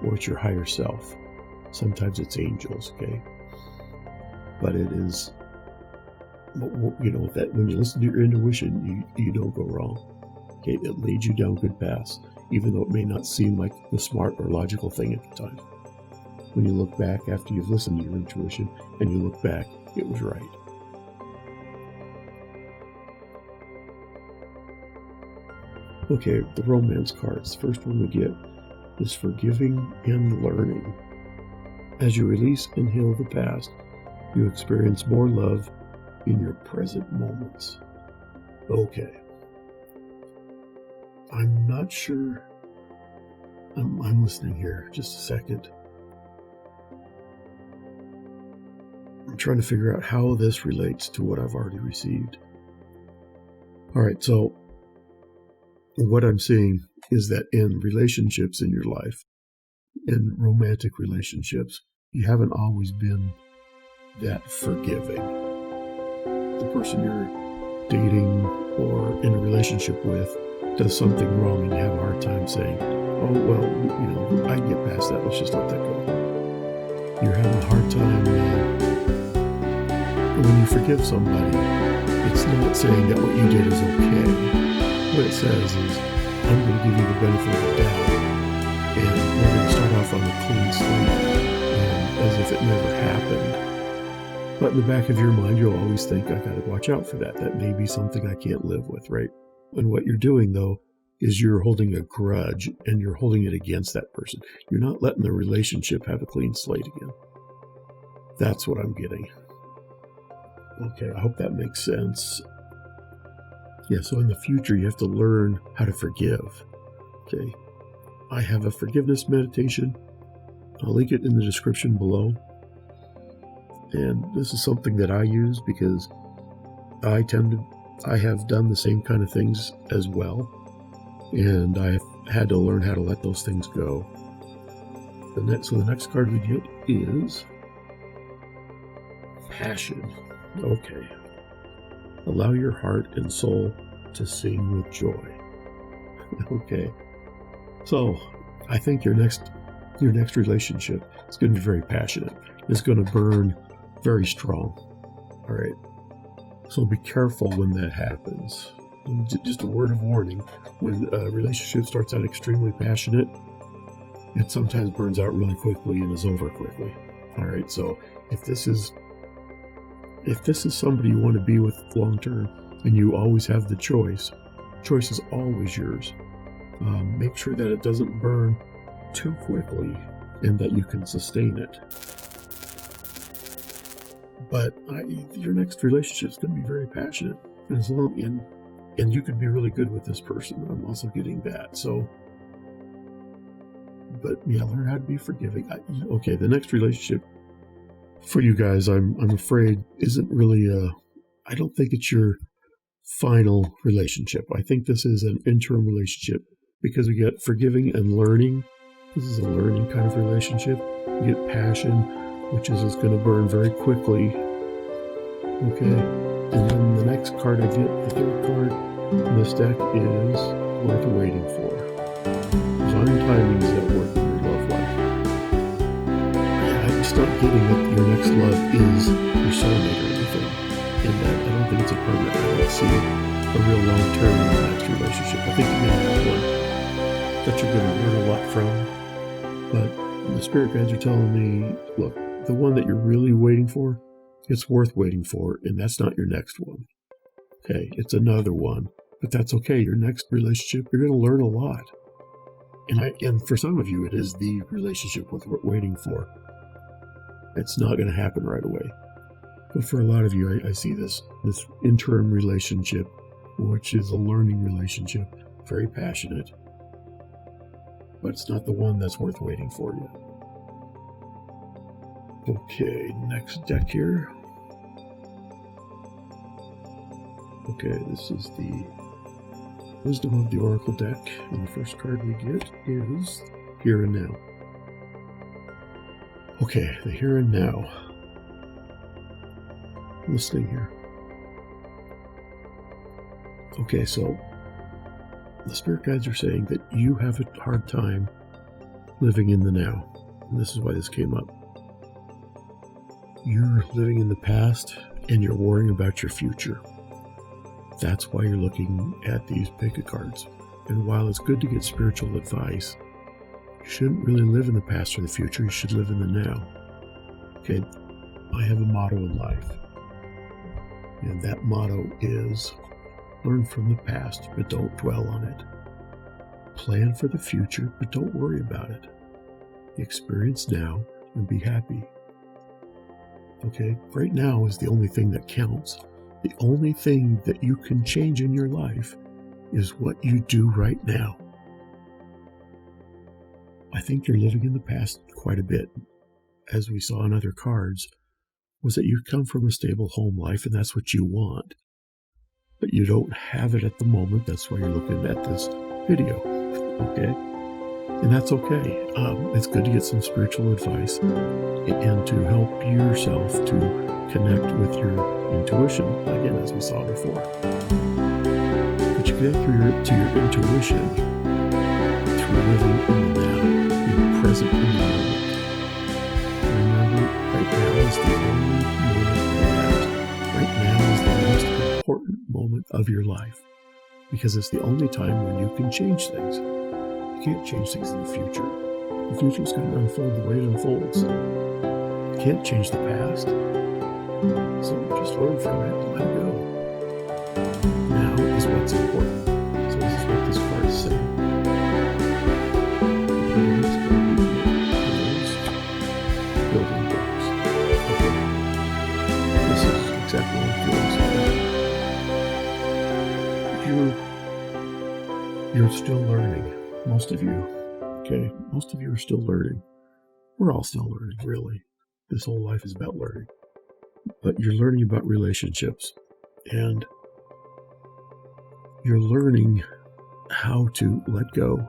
Speaker 1: or it's your higher self. Sometimes it's angels, okay? But it is, that when you listen to your intuition, you don't go wrong, okay? It leads you down good paths, even though it may not seem like the smart or logical thing at the time. When you look back after you've listened to your intuition, and you look back, it was right. Okay, the romance cards. The first one we get is forgiving and learning. As you release and heal the past, you experience more love in your present moments. Okay. I'm not sure. I'm listening here. Just a second. I'm trying to figure out how this relates to what I've already received. All right, so what I'm seeing is that in relationships in your life, in romantic relationships, you haven't always been that forgiving. The person you're dating or in a relationship with does something wrong and you have a hard time saying, oh, well, I can get past that. Let's just let that go. You're having a hard time when you forgive somebody. It's not saying that what you did is okay. What it says is, I'm going to give you the benefit of the doubt, and we're going to start off on a clean slate, as if it never happened. But in the back of your mind, you'll always think, I got to watch out for that. That may be something I can't live with, right? And what you're doing, though, is you're holding a grudge, and you're holding it against that person. You're not letting the relationship have a clean slate again. That's what I'm getting. Okay, I hope that makes sense. Yeah, so in the future, you have to learn how to forgive. Okay? I have a forgiveness meditation. I'll link it in the description below. And this is something that I use because I have done the same kind of things as well. And I've had to learn how to let those things go. So the next card we get is Passion. Okay. Allow your heart and soul to sing with joy. Okay. So I think your next relationship is going to be very passionate. It's going to burn very strong. All right. So be careful when that happens. Just a word of warning: when a relationship starts out extremely passionate, it sometimes burns out really quickly and is over quickly. All right. So if this is somebody you want to be with long term, and you always have the choice is always yours. Make sure that it doesn't burn too quickly and that you can sustain it. But your next relationship is going to be very passionate, and you could be really good with this person. I'm also getting that. So, but yeah, learn how to be forgiving. Okay, the next relationship for you guys, I'm afraid, isn't really I don't think it's your final relationship. I think this is an interim relationship because we get forgiving and learning. This is a learning kind of relationship. You get passion, which is going to burn very quickly. Okay, and then the next card I get, the third card in this deck, is worth waiting for. Divine timings that work in your love life. I just start getting that your next love is your soulmate or anything, and that I don't think it's a permanent. I don't see a real long term in the next relationship. I think you're going to have one that you're going to learn a lot from. But the spirit guides are telling me, look, the one that you're really waiting for, it's worth waiting for, and that's not your next one. Okay, it's another one, but that's okay. Your next relationship, you're going to learn a lot. And for some of you, it is the relationship worth waiting for. It's not going to happen right away. But for a lot of you, I see this interim relationship, which is a learning relationship, very passionate. But it's not the one that's worth waiting for yet. Okay, next deck here. Okay, this is the Wisdom of the Oracle deck, and the first card we get is Here and Now. Okay, the Here and Now. Listening here. Okay, so the spirit guides are saying that you have a hard time living in the now. And this is why this came up. You're living in the past and you're worrying about your future. That's why you're looking at these pick a cards. And while it's good to get spiritual advice, you shouldn't really live in the past or the future. You should live in the now. Okay, I have a motto in life. And that motto is, learn from the past, but don't dwell on it. Plan for the future, but don't worry about it. Experience now and be happy. Okay, right now is the only thing that counts. The only thing that you can change in your life is what you do right now. I think you're living in the past quite a bit. As we saw in other cards, was that you come from a stable home life and that's what you want. But you don't have it at the moment. That's why you're looking at this video. Okay? And that's okay. It's good to get some spiritual advice and to help yourself to connect with your intuition, again, as we saw before. But you connect to your intuition through living in the now, being present in the moment. Remember, right now is the only moment you have. Right now is the most important moment of your life, because it's the only time when you can change things. You can't change things in the future. The future is going to unfold the way it unfolds. You can't change the past. So just learn from it and let it go. Now is what's important. So this is what this card is saying. Building blocks. Okay. This is exactly what I'm feeling. You're still learning, most of you. Okay, most of you are still learning. We're all still learning, really. This whole life is about learning. But you're learning about relationships, and you're learning how to let go,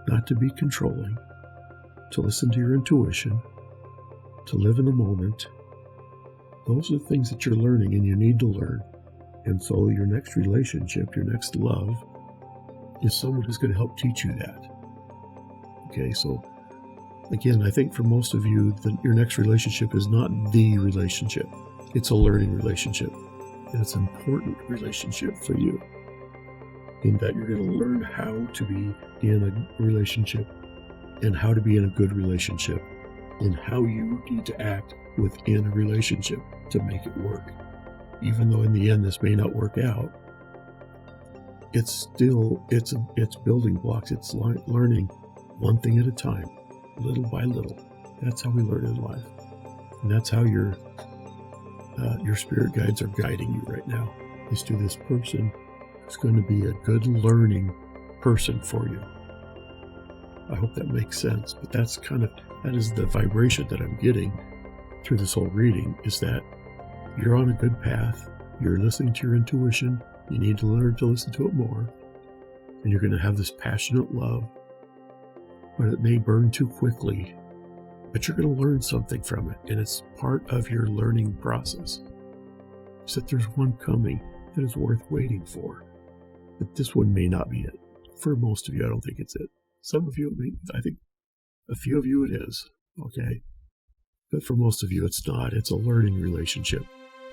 Speaker 1: not to be controlling, to listen to your intuition, to live in the moment. Those are the things that you're learning and you need to learn. And so your next relationship, your next love, is someone who's going to help teach you that. Okay, so again, I think for most of you, your next relationship is not the relationship. It's a learning relationship. And it's an important relationship for you. In that you're going to learn how to be in a relationship and how to be in a good relationship and how you need to act within a relationship to make it work. Even though in the end this may not work out, it's building blocks. It's learning one thing at a time, little by little. That's how we learn in life. And that's how your spirit guides are guiding you right now, is to this person who's going to be a good learning person for you. I hope that makes sense, but that is the vibration that I'm getting through this whole reading, is that you're on a good path. You're listening to your intuition. You need to learn to listen to it more. And you're going to have this passionate love, but it may burn too quickly. But you're going to learn something from it, and it's part of your learning process. Is that there's one coming that is worth waiting for. But this one may not be it. For most of you, I don't think it's it. Some of you, I think a few of you it is, okay? But for most of you, it's not. It's a learning relationship,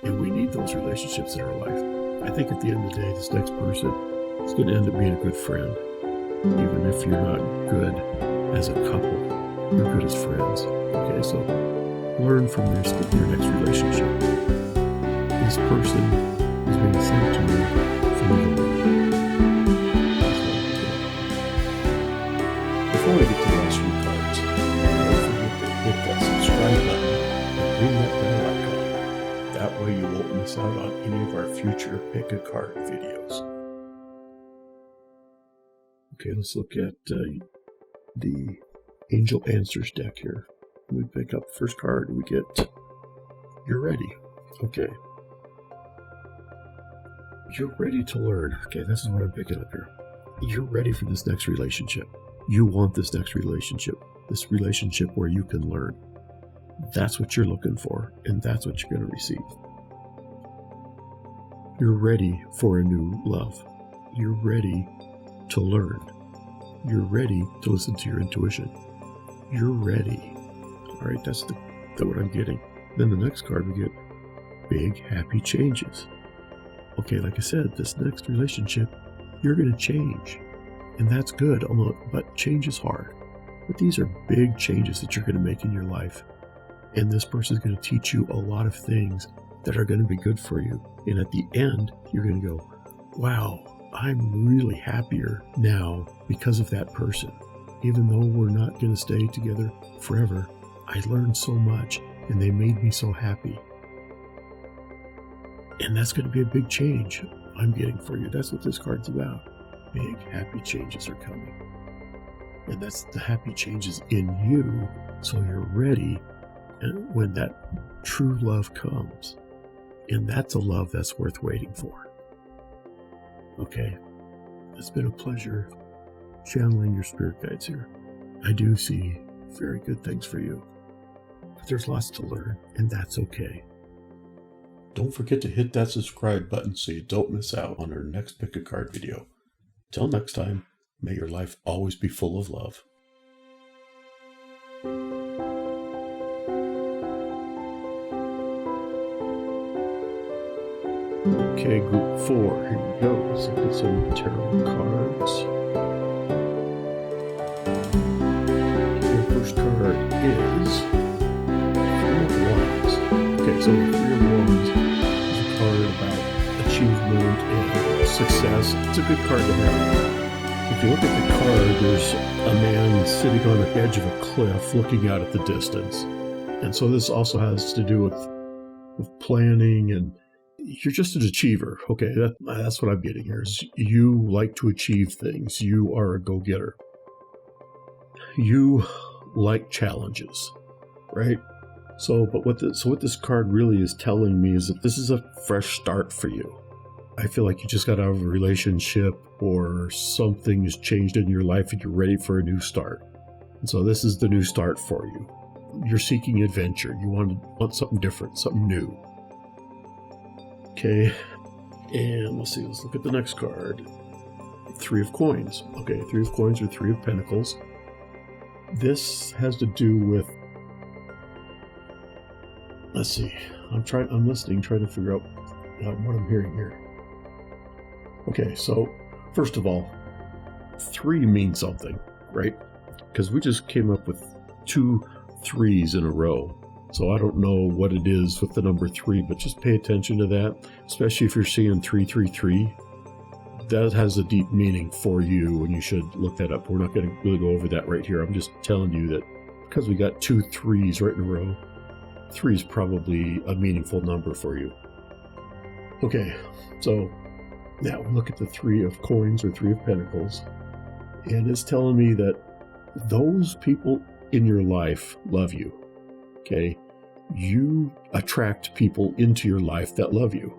Speaker 1: and we need those relationships in our life. I think at the end of the day, this next person is going to end up being a good friend. Even if you're not good as a couple, you're good as friends. Okay, so learn from your next relationship. This person is being sent to you from the Lord. Before we get to the last few cards, don't forget to hit that subscribe button and ring that bell icon. That way you won't miss out on any of our future Pick a Card videos. Okay, let's look at the Angel Answers deck here. We pick up the first card and we get, you're ready. Okay. You're ready to learn. Okay, this is what I'm picking up here. You're ready for this next relationship. You want this next relationship where you can learn. That's what you're looking for, and that's what you're going to receive. You're ready for a new love. You're ready to learn. You're ready to listen to your intuition. You're ready. All right, that's what I'm getting. Then the next card we get, big happy changes. Okay, like I said, this next relationship, you're going to change. And that's good, but change is hard. But these are big changes that you're going to make in your life. And this person is going to teach you a lot of things that are going to be good for you. And at the end, you're going to go, wow, I'm really happier now because of that person. Even though we're not going to stay together forever, I learned so much and they made me so happy. And that's going to be a big change I'm getting for you. That's what this card's about. Big happy changes are coming. And that's the happy changes in you, so you're ready when that true love comes. And that's a love that's worth waiting for. Okay, it's been a pleasure channeling your spirit guides here. I do see very good things for you. But there's lots to learn, and that's okay. Don't forget to hit that subscribe button so you don't miss out on our next Pick a Card video. Till next time, may your life always be full of love. Okay, group 4, here we go. Let's look at some tarot cards. The first card is Three of Wands. Okay, so the Three of Wands is a card about achievement and success. It's a good card to have. If you look at the card, there's a man sitting on the edge of a cliff looking out at the distance. And so this also has to do with planning, and you're just an achiever. Okay, that's what I'm getting here. Is you like to achieve things. You are a go-getter. you like challenges, right? So what this card really is telling me is that this is a fresh start for you. I feel like you just got out of a relationship or something has changed in your life and you're ready for a new start. And so this is the new start for you. You're seeking adventure. You want something different, something new. Okay, and let's look at the next card. Three of Coins. Okay, Three of Coins or Three of Pentacles. This has to do with, let's see, I'm listening, trying to figure out what I'm hearing here. Okay, so first of all, 3 means something, right? Because we just came up with 2 3s in a row. So I don't know what it is with the number 3, but just pay attention to that, especially if you're seeing 333. That has a deep meaning for you, and you should look that up. We're not going to really go over that right here. I'm just telling you that because we got 2 3s right in a row, 3 is probably a meaningful number for you. Okay, so now we look at the 3 of Coins or 3 of Pentacles, and it's telling me that those people in your life love you. Okay, you attract people into your life that love you,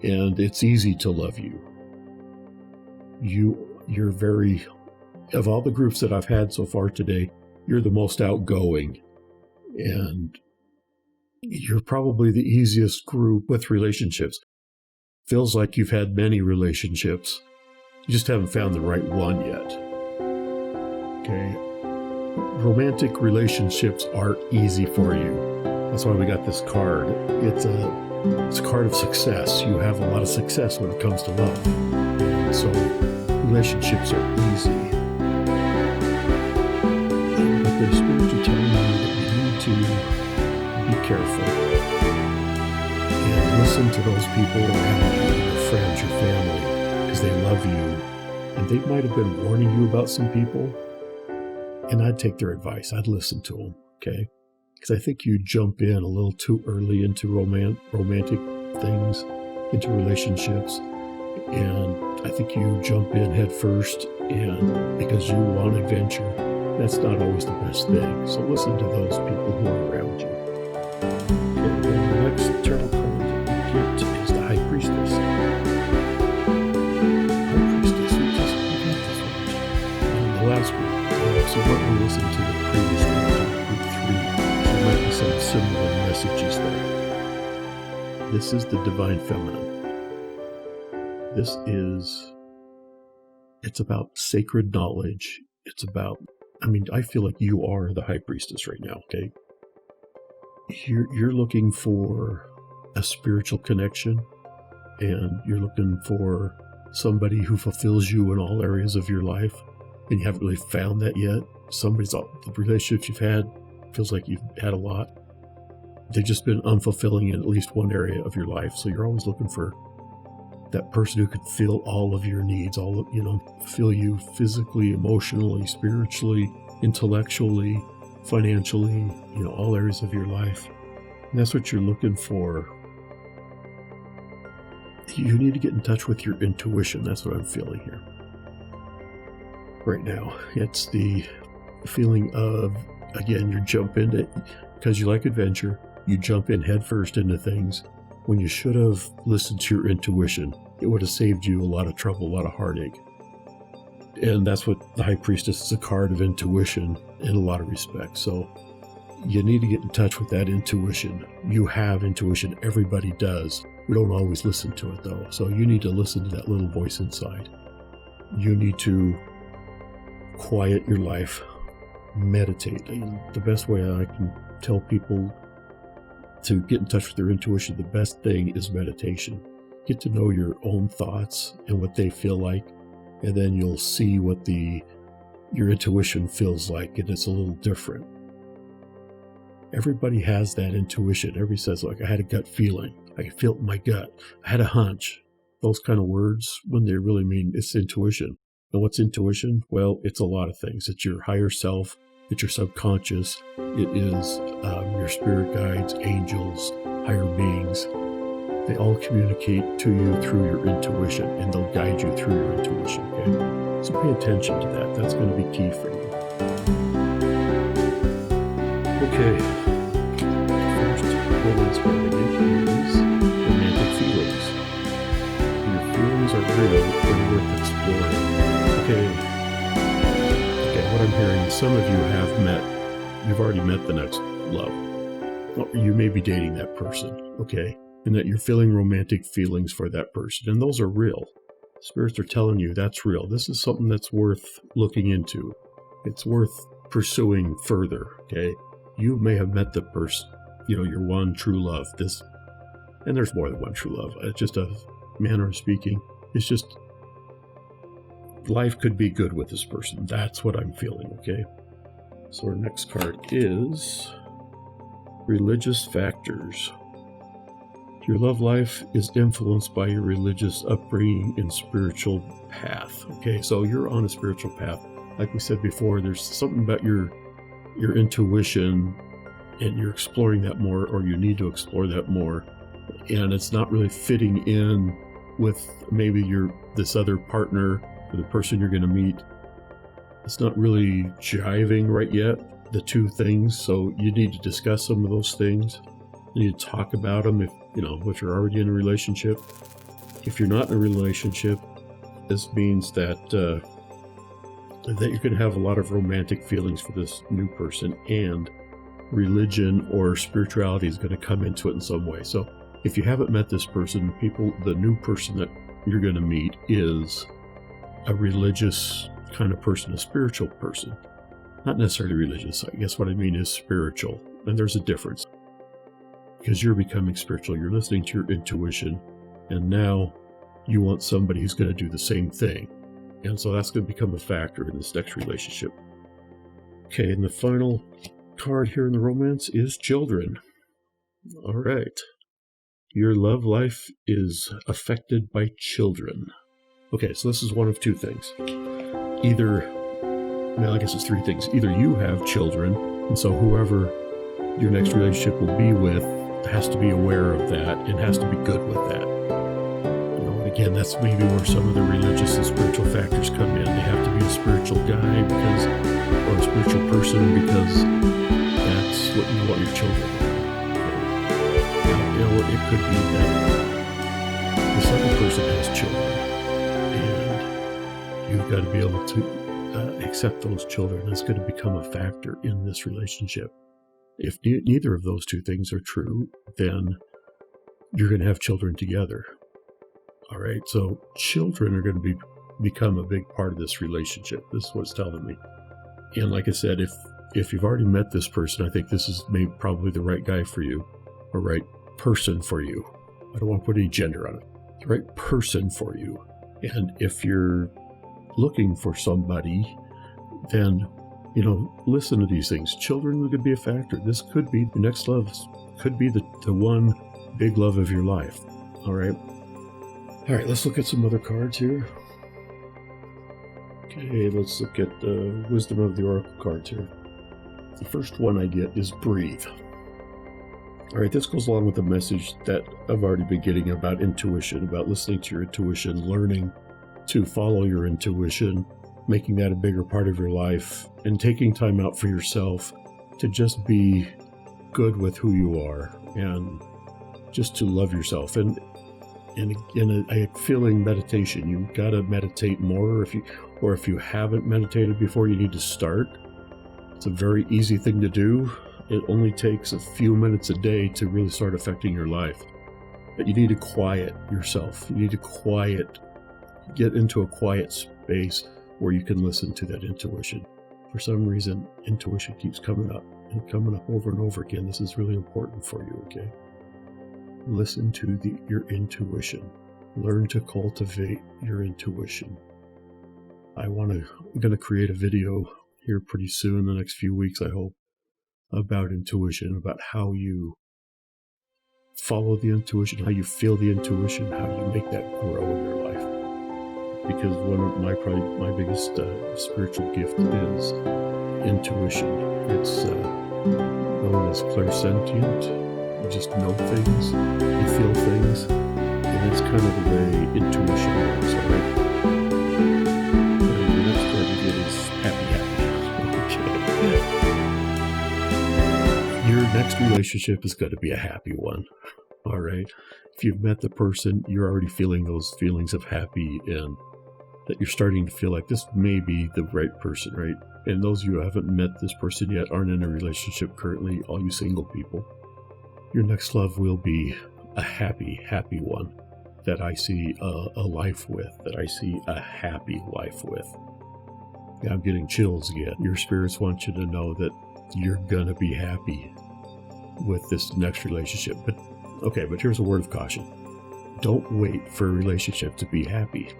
Speaker 1: and it's easy to love you. You're very, of all the groups that I've had so far today, you're the most outgoing, and you're probably the easiest group with relationships. Feels like you've had many relationships. You just haven't found the right one yet. Okay. Romantic relationships are easy for you. That's why we got this card. It's a card of success. You have a lot of success when it comes to love. And so relationships are easy. But the spirits are telling you that you need to be careful and listen to those people around you, your friends, your family, because they love you. And they might have been warning you about some people. And I'd take their advice. I'd listen to them, okay? Because I think you jump in a little too early into romantic things, into relationships. And I think you jump in head first, and because you want adventure, that's not always the best thing. So listen to those people who are around you. Okay, then the next tarot card that we get is the High Priestess. High Priestess, we got this one. The last one. So what we listened to the previous one, group 3, there might be some similar messages there. This is the Divine Feminine. It's about sacred knowledge. It's about, I feel like you are the High Priestess right now, okay? You're looking for a spiritual connection, and you're looking for somebody who fulfills you in all areas of your life. And you haven't really found that yet. The relationships you've had, feels like you've had a lot. They've just been unfulfilling in at least one area of your life. So you're always looking for that person who could fill all of your needs, fill you physically, emotionally, spiritually, intellectually, financially, all areas of your life. And that's what you're looking for. You need to get in touch with your intuition. That's what I'm feeling here. Right now, it's the feeling of, again, you jump into, because you like adventure, you jump in head first into things when you should have listened to your intuition. It would have saved you a lot of trouble, a lot of heartache. And that's what the High Priestess is, a card of intuition in a lot of respects. So you need to get in touch with that intuition. You have intuition. Everybody does. We don't always listen to it, though. So you need to listen to that little voice inside. You need to quiet your life, meditate. The best way I can tell people to get in touch with their intuition, the best thing is meditation. Get to know your own thoughts and what they feel like, and then you'll see what your intuition feels like, and it's a little different. Everybody has that intuition. Everybody says, like, I had a gut feeling. I could feel it in my gut. I had a hunch. Those kind of words, when they really mean it's intuition. And what's intuition? Well, it's a lot of things. It's your higher self. It's your subconscious. It is your spirit guides, angels, higher beings. They all communicate to you through your intuition, and they'll guide you through your intuition, okay? So pay attention to that. That's going to be key for you. Okay, first romance card I get here is romantic feelings. Your feelings are real and worth exploring. Okay, what I'm hearing is some of you you've already met the next love. Or you may be dating that person, okay? And that you're feeling romantic feelings for that person, and those are real. Spirits are telling you that's real. This is something that's worth looking into. It's worth pursuing further, okay? You may have met the person, your one true love. And there's more than one true love. It's just a manner of speaking. It's just life could be good with this person. That's what I'm feeling, okay? So our next card is religious factors. Your love life is influenced by your religious upbringing and spiritual path. Okay, so you're on a spiritual path. Like we said before, there's something about your intuition, and you're exploring that more, or you need to explore that more. And it's not really fitting in with maybe this other partner or the person you're going to meet. It's not really jiving right yet, the two things. So you need to discuss some of those things. You need to talk about them if you're already in a relationship. If you're not in a relationship, this means that you're going to have a lot of romantic feelings for this new person, and religion or spirituality is going to come into it in some way. So if you haven't met this person, the new person that you're going to meet is a religious kind of person, a spiritual person. Not necessarily religious. I guess what I mean is spiritual. And there's a difference. Because you're becoming spiritual, you're listening to your intuition, and now you want somebody who's going to do the same thing. And so that's going to become a factor in this next relationship. Okay, and the final card here in the romance is children. All right. Your love life is affected by children. Okay, so this is one of two things. I guess it's three things. Either you have children, and so whoever your next relationship will be with has to be aware of that and has to be good with that. And again, that's maybe where some of the religious and spiritual factors come in. They have to be a spiritual guy or a spiritual person because that's what you want your children to be. It could be that this other person has children, and you've got to be able to accept those children. It's going to become a factor in this relationship. If neither of those two things are true, then you're going to have children together. All right, so children are going to become a big part of this relationship. This is what it's telling me. And like I said, if you've already met this person, I think this is probably the right guy for you, or right person for you. I don't want to put any gender on it. The right person for you. And if you're looking for somebody, then listen to these things. Children could be a factor. This could be the next love, could be the one big love of your life. All right, let's look at some other cards here. Okay, let's look at the Wisdom of the Oracle cards here. The first one I get is breathe. All right, this goes along with the message that I've already been getting about intuition, about listening to your intuition, learning to follow your intuition, making that a bigger part of your life, and taking time out for yourself to just be good with who you are and just to love yourself. And again, a feeling meditation. You've got to meditate more. If you haven't meditated before, you need to start. It's a very easy thing to do. It only takes a few minutes a day to really start affecting your life. But you need to quiet yourself. You need to get into a quiet space where you can listen to that intuition. For some reason, intuition keeps coming up over and over again. This is really important for you, okay? Listen to your intuition. Learn to cultivate your intuition. I'm going to create a video here pretty soon, the next few weeks, I hope, about intuition, about how you follow the intuition, how you feel the intuition, how you make that grow in your life. Because one of my biggest spiritual gift is intuition. It's known as clairsentient. You just know things, you feel things, and it's kind of the way intuition works, all right? The next card you get is happy. Your next relationship is going to be a happy one. All right. If you've met the person, you're already feeling those feelings of happy and that you're starting to feel like this may be the right person, right? And those of you who haven't met this person yet, aren't in a relationship currently, all you single people, your next love will be a happy, happy one that I see a life with, that I see a happy life with. Yeah, I'm getting chills again. Your spirits want you to know that you're gonna be happy with this next relationship. But here's a word of caution. Don't wait for a relationship to be happy.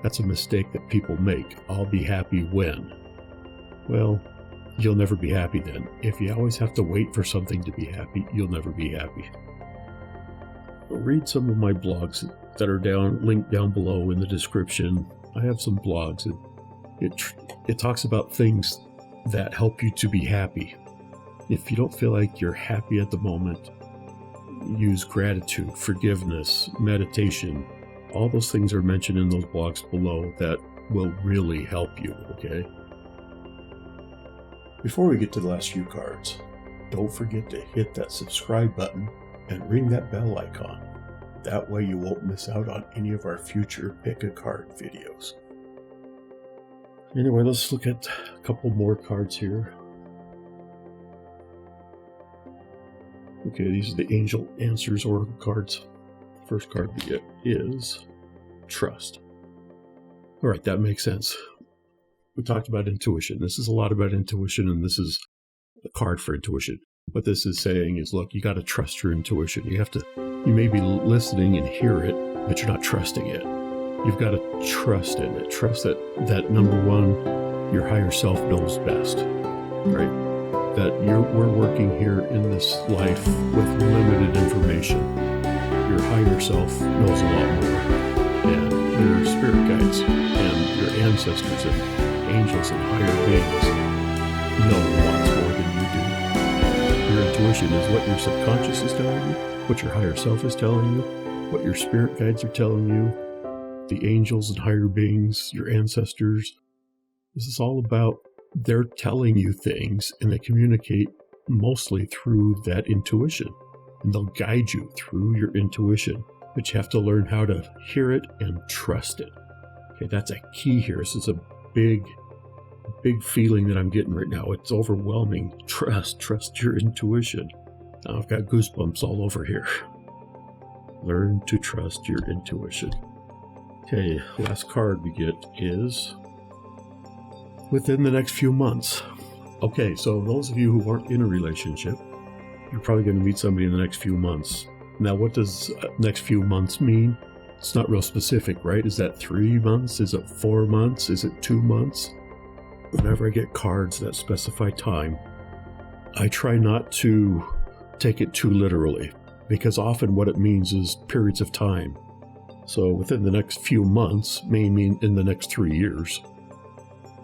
Speaker 1: That's a mistake that people make. I'll be happy when. Well, you'll never be happy then. If you always have to wait for something to be happy, you'll never be happy. Read some of my blogs that are linked down below in the description. I have some blogs. It talks about things that help you to be happy. If you don't feel like you're happy at the moment, use gratitude, forgiveness, meditation. All those things are mentioned in those blogs below that will really help you, okay? Before we get to the last few cards, don't forget to hit that subscribe button and ring that bell icon. That way you won't miss out on any of our future Pick a Card videos. Anyway, let's look at a couple more cards here. Okay, these are the Angel Answers Oracle cards. First card we get is Trust. All right, that makes sense. We talked about intuition. This is a lot about intuition, and this is a card for intuition. What this is saying is, look, you got to trust your intuition. You may be listening and hear it, but you're not trusting it. You've got to trust in it. Trust that number one, your higher self knows best, right? That we're working here in this life with limited information. Your higher self knows a lot more, and your spirit guides and your ancestors and angels and higher beings know lots more than you do. Your intuition is what your subconscious is telling you, what your higher self is telling you, what your spirit guides are telling you, the angels and higher beings, your ancestors. This is all about they're telling you things, and they communicate mostly through that intuition. And they'll guide you through your intuition, but you have to learn how to hear it and trust it. Okay, that's a key here. This is a big feeling that I'm getting right now. It's overwhelming. Trust your intuition. Now I've got goosebumps all over here. Learn to trust your intuition. Okay, last card we get is within the next few months. Okay, so those of you who aren't in a relationship, you're probably going to meet somebody in the next few months. Now, what does next few months mean? It's not real specific, right? Is that 3 months? Is it 4 months? Is it 2 months? Whenever I get cards that specify time, I try not to take it too literally, because often what it means is periods of time. So within the next few months may mean in the next 3 years,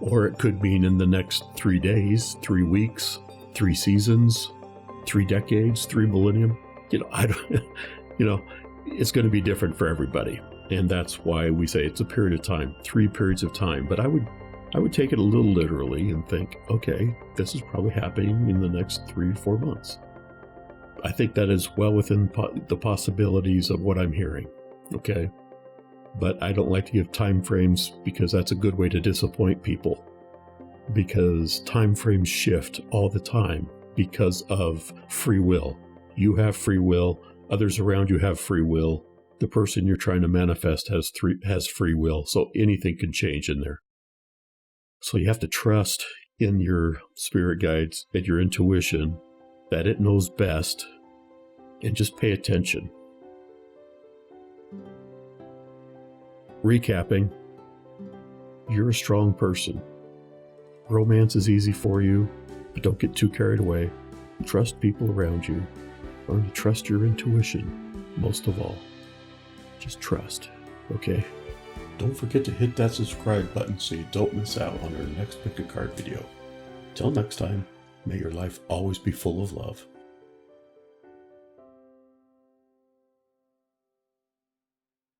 Speaker 1: or it could mean in the next 3 days, 3 weeks, 3 seasons, 3 decades, 3 millennium. It's going to be different for everybody. And that's why we say it's a period of time, 3 periods of time. But I would take it a little literally and think, okay, this is probably happening in the next 3 to 4 months. I think that is well within the possibilities of what I'm hearing. Okay. But I don't like to give time frames because that's a good way to disappoint people. Because time frames shift all the time because of free will. You have free will. Others around you have free will. The person you're trying to manifest has free will. So anything can change in there. So you have to trust in your spirit guides and your intuition that it knows best, and just pay attention. Recapping, you're a strong person. Romance is easy for you, but don't get too carried away. Trust people around you. Learn to trust your intuition, most of all. Just trust, okay? Don't forget to hit that subscribe button so you don't miss out on our next Pick a Card video. Till next time, may your life always be full of love.